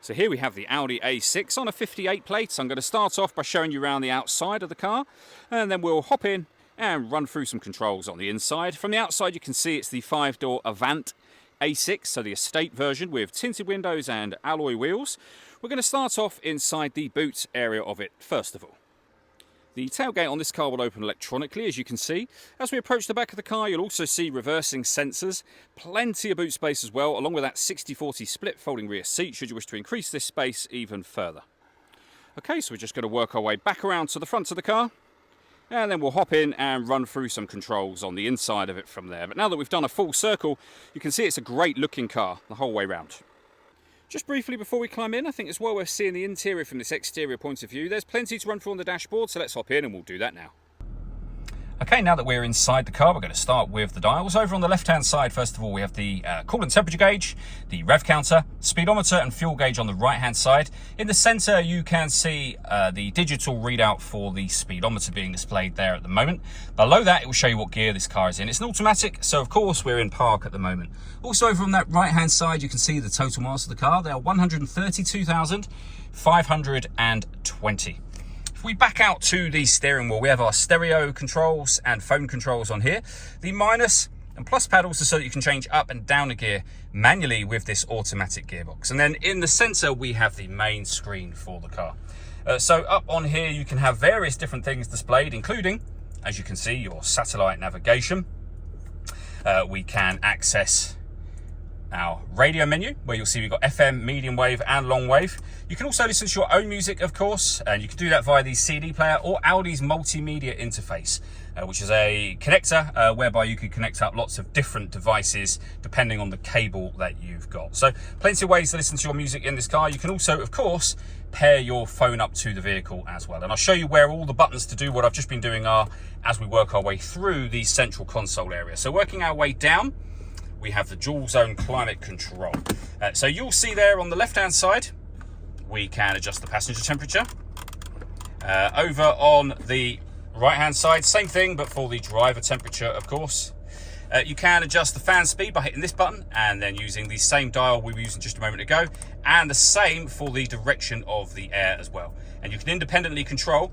So here we have the Audi A6 on a 58 plate. I'm going to start off by showing you around the outside of the car, and then we'll hop in and run through some controls on the inside. From the outside you can see it's the 5-door Avant A6, so the estate version with tinted windows and alloy wheels. We're going to start off inside the boot area of it first of all. The tailgate on this car will open electronically, as you can see. As we approach the back of the car, you'll also see reversing sensors, plenty of boot space as well, along with that 60/40 split folding rear seat, should you wish to increase this space even further. Okay, so we're just going to work our way back around to the front of the car, and then we'll hop in and run through some controls on the inside of it from there. But now that we've done a full circle, you can see it's a great looking car the whole way round. Just briefly before we climb in, I think it's well worth seeing the interior from this exterior point of view. There's plenty to run through on the dashboard, so let's hop in and we'll do that now. Okay, now that we're inside the car, we're going to start with the dials. Over on the left-hand side, first of all, we have the coolant temperature gauge, the rev counter, speedometer and fuel gauge on the right-hand side. In the centre, you can see the digital readout for the speedometer being displayed there at the moment. Below that, it will show you what gear this car is in. It's an automatic, so of course, we're in park at the moment. Also, over on that right-hand side, you can see the total miles of the car. They are 132,520. If we back out to the steering wheel, we have our stereo controls and phone controls on here. The minus and plus paddles are so that you can change up and down a gear manually with this automatic gearbox. And then in the centre, we have the main screen for the car. So up on here, you can have various different things displayed, including, as you can see, your satellite navigation. We can access our radio menu, where you'll see we've got FM, medium wave and long wave. You can also listen to your own music, of course, and you can do that via the CD player or Audi's multimedia interface, which is a connector whereby you can connect up lots of different devices depending on the cable that you've got. So plenty of ways to listen to your music in this car. You can also, of course, pair your phone up to the vehicle as well. And I'll show you where all the buttons to do what I've just been doing are as we work our way through the central console area. So working our way down, we have the dual zone climate control. So you'll see there on the left hand side, we can adjust the passenger temperature. Over on the right hand side, same thing, but for the driver temperature, of course. You can adjust the fan speed by hitting this button and then using the same dial we were using just a moment ago, and the same for the direction of the air as well. And you can independently control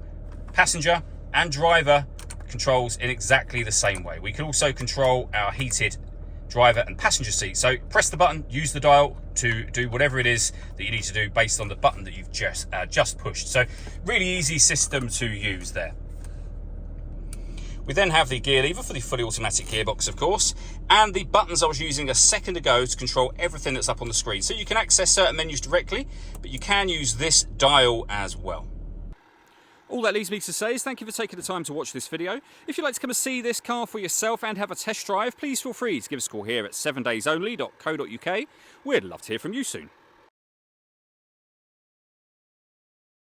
passenger and driver controls in exactly the same way. We can also control our heated driver and passenger seat. So press the button, use the dial to do whatever it is that you need to do based on the button that you've just pushed. So really easy system to use there. We then have the gear lever for the fully automatic gearbox, of course, and the buttons I was using a second ago to control everything that's up on the screen. So you can access certain menus directly, but you can use this dial as well. All that leaves me to say is thank you for taking the time to watch this video. If you'd like to come and see this car for yourself and have a test drive, please feel free to give us a call here at 7daysonly.co.uk. We'd love to hear from you soon.